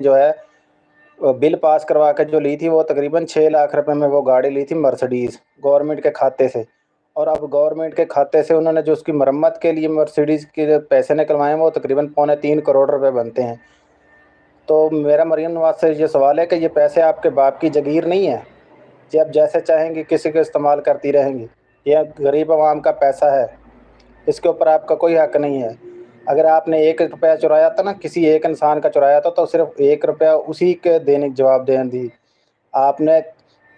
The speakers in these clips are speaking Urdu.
جو ہے بل پاس کروا کے جو لی تھی، وہ تقریباً 6 لاکھ روپے میں وہ گاڑی لی تھی مرسڈیز گورنمنٹ کے کھاتے سے، اور اب گورنمنٹ کے کھاتے سے انہوں نے جو اس کی مرمت کے لیے مرسڈیز کے جو پیسے نکلوائے ہیں وہ تقریباً 2.25 کروڑ روپے بنتے ہیں۔ تو میرا مریم نواز سے یہ سوال ہے کہ یہ پیسے آپ کے باپ کی جگیر نہیں ہے، یہ آپ جیسے چاہیں گے کسی کو استعمال کرتی رہیں گی؟ یہ غریب عوام کا پیسہ ہے، اس کے اوپر آپ کا کوئی حق نہیں ہے۔ اگر آپ نے 1 روپیہ چرایا تھا نا، کسی ایک انسان کا چرایا تھا، تو صرف 1 روپیہ اسی کے دینے جواب دیں دی۔ آپ نے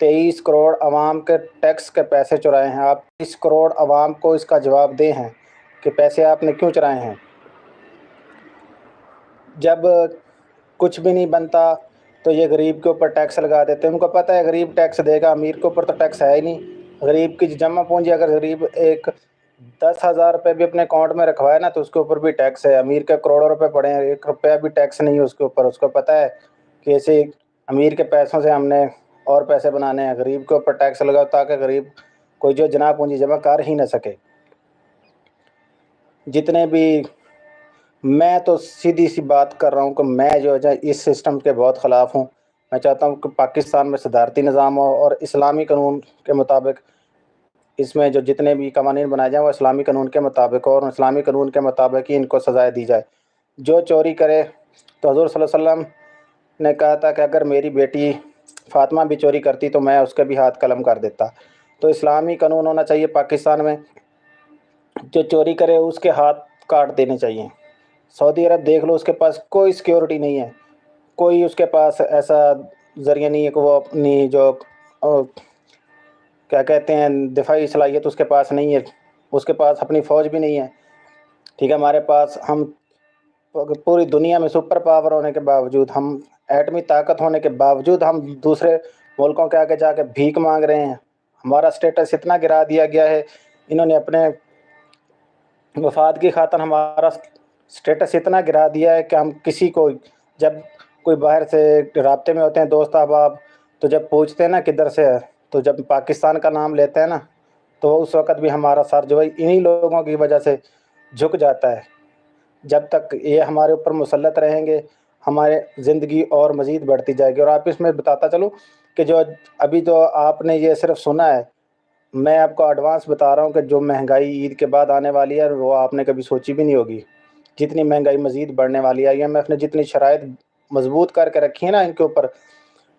23 کروڑ عوام کے ٹیکس کے پیسے چرائے ہیں، آپ 30 کروڑ عوام کو اس کا جواب دیں ہیں کہ پیسے آپ نے کیوں چرائے ہیں۔ جب کچھ بھی نہیں بنتا تو یہ غریب کے اوپر ٹیکس لگا دیتے ہیں، ان کو پتہ ہے غریب ٹیکس دے گا، امیر کے اوپر تو ٹیکس ہے ہی نہیں۔ غریب کی جمع پونجی اگر غریب ایک 10,000 روپے بھی اپنے اکاؤنٹ میں رکھوائے نا تو اس کے اوپر بھی ٹیکس ہے۔ امیر کے کروڑوں روپے پڑے ہیں، 1 روپیہ بھی ٹیکس نہیں ہے اس کے اوپر، اس کو پتہ ہے کہ ایسے امیر کے پیسوں سے ہم نے اور پیسے بنانے ہیں، غریب کے اوپر ٹیکس لگاؤ تاکہ غریب کوئی جو جمع پونجی جمع کر ہی نہ سکے۔ جتنے بھی میں تو سیدھی سی بات کر رہا ہوں کہ میں جو ہے اس سسٹم کے بہت خلاف ہوں۔ میں چاہتا ہوں کہ پاکستان میں صدارتی نظام ہو اور اسلامی قانون کے مطابق اس میں جو جتنے بھی قوانین بنائے جائیں وہ اسلامی قانون کے مطابق ہو، اور اسلامی قانون کے مطابق ہی ان کو سزائیں دی جائے۔ جو چوری کرے تو حضور صلی اللہ علیہ وسلم نے کہا تھا کہ اگر میری بیٹی فاطمہ بھی چوری کرتی تو میں اس کے بھی ہاتھ قلم کر دیتا۔ تو اسلامی قانون ہونا چاہیے پاکستان میں، جو چوری کرے اس کے ہاتھ کاٹ دینے چاہیے۔ سعودی عرب دیکھ لو، اس کے پاس کوئی سیکیورٹی نہیں ہے، کوئی اس کے پاس ایسا ذریعہ نہیں ہے کہ وہ اپنی جو کیا کہتے ہیں دفاعی صلاحیت اس کے پاس نہیں ہے، اس کے پاس اپنی فوج بھی نہیں ہے۔ ٹھیک ہے، ہمارے پاس ہم پوری دنیا میں سپر پاور ہونے کے باوجود، ہم ایٹمی طاقت ہونے کے باوجود ہم دوسرے ملکوں کے آگے جا کے بھیک مانگ رہے ہیں۔ ہمارا سٹیٹس اتنا گرا دیا گیا ہے، انہوں نے اپنے مفاد کی خاطر ہمارا سٹیٹس اتنا گرا دیا ہے کہ ہم کسی کو جب کوئی باہر سے رابطے میں ہوتے ہیں دوست احباب، تو جب پوچھتے ہیں نا کدھر سے ہے، تو جب پاکستان کا نام لیتے ہیں نا تو اس وقت بھی ہمارا سر جو ہے انہی لوگوں کی وجہ سے جھک جاتا ہے۔ جب تک یہ ہمارے اوپر مسلط رہیں گے ہمارے زندگی اور مزید بڑھتی جائے گی۔ اور آپ اس میں بتاتا چلوں کہ جو ابھی تو آپ نے یہ صرف سنا ہے، میں آپ کو ایڈوانس بتا رہا ہوں کہ جو مہنگائی عید کے بعد آنے والی ہے وہ آپ نے کبھی سوچی بھی نہیں ہوگی۔ جتنی مہنگائی مزید بڑھنے والی ہے، IMF نے جتنی شرائط مضبوط کر کے رکھی ہیں نا ان کے اوپر،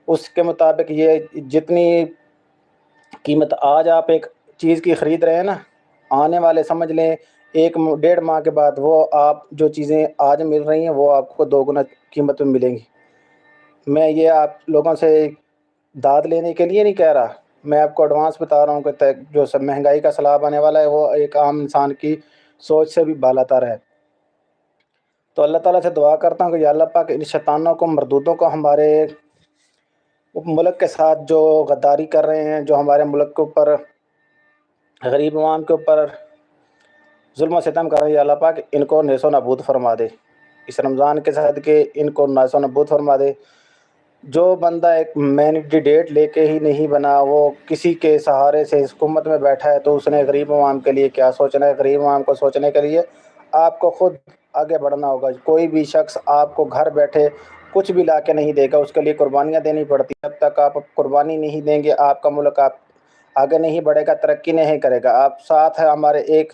اس کے مطابق یہ جتنی قیمت آج آپ ایک چیز کی خرید رہے ہیں نا، آنے والے سمجھ لیں 1-1.5 ماہ کے بعد وہ آپ جو چیزیں آج مل رہی ہیں وہ آپ کو 2 گنا قیمت میں ملیں گی۔ میں یہ آپ لوگوں سے داد لینے کے لیے نہیں کہہ رہا، میں آپ کو ایڈوانس بتا رہا ہوں کہ جو سب مہنگائی کا سیلاب آنے والا ہے وہ ایک عام انسان کی سوچ سے بھی بالاتر ہے۔ تو اللہ تعالیٰ سے دعا کرتا ہوں کہ یا اللہ پاک ان شیطانوں کو مردودوں کو ہمارے ملک کے ساتھ جو غداری کر رہے ہیں، جو ہمارے ملک کے اوپر غریب عوام کے اوپر ظلم و ستم کر رہے ہیں، یا اللہ پاک ان کو نیست و نابود فرما دے۔ اس رمضان کے صدقے ان کو نیست و نابود فرما دے۔ جو بندہ ایک مینڈیٹ لے کے ہی نہیں بنا، وہ کسی کے سہارے سے اس حکومت میں بیٹھا ہے، تو اس نے غریب عوام کے لیے کیا سوچنا ہے؟ غریب عوام کو سوچنے کے لیے آپ کو خود آگے بڑھنا ہوگا۔ کوئی بھی شخص آپ کو گھر بیٹھے کچھ بھی لا کے نہیں دے گا، اس کے لیے قربانیاں دینی پڑتی ہیں۔ جب تک آپ قربانی نہیں دیں گے آپ کا ملک آپ آگے نہیں بڑھے گا، ترقی نہیں کرے گا۔ آپ ساتھ ہے ہمارے، ایک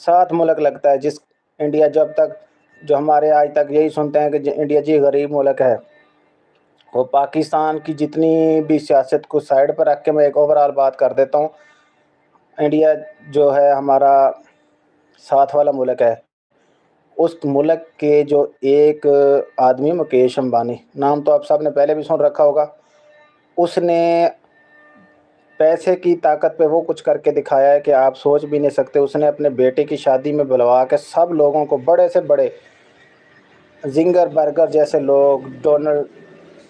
ساتھ ملک لگتا ہے جس انڈیا، جب تک جو ہمارے آج تک یہی سنتے ہیں کہ انڈیا جی غریب ملک ہے، وہ پاکستان کی جتنی بھی سیاست کو سائڈ پر رکھ کے میں ایک اوورال بات کر دیتا ہوں۔ انڈیا جو ہے ہمارا ساتھ والا ملک ہے، اس ملک کے جو ایک آدمی مکیش امبانی، نام تو آپ سب نے پہلے بھی سن رکھا ہوگا، اس نے پیسے کی طاقت پہ وہ کچھ کر کے دکھایا ہے کہ آپ سوچ بھی نہیں سکتے۔ اس نے اپنے بیٹے کی شادی میں بلوا کے سب لوگوں کو، بڑے سے بڑے زنگر برگر جیسے لوگ، ڈونلڈ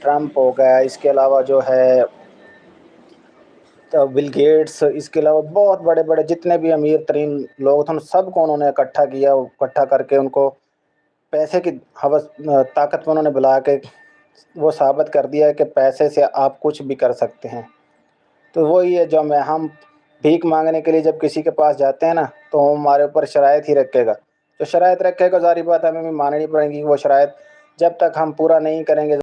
ٹرمپ ہو گیا، اس کے علاوہ جو ہے بل گیٹس، اس کے علاوہ بہت بڑے بڑے جتنے بھی امیر ترین لوگ تھے، سب کو انہوں نے اکٹھا کیا، اکٹھا کر کے ان کو پیسے کی ہوس طاقت میں انہوں نے بلا کے وہ ثابت کر دیا ہے کہ پیسے سے آپ کچھ بھی کر سکتے ہیں۔ تو وہی ہے جو ہم بھیک مانگنے کے لیے جب کسی کے پاس جاتے ہیں نا تو وہ ہمارے اوپر شرائط ہی رکھے گا، جو شرائط رکھے گا ظاہری بات ہمیں بھی ماننی پڑیں گی۔ وہ شرائط جب تک ہم پورا نہیں کریں گے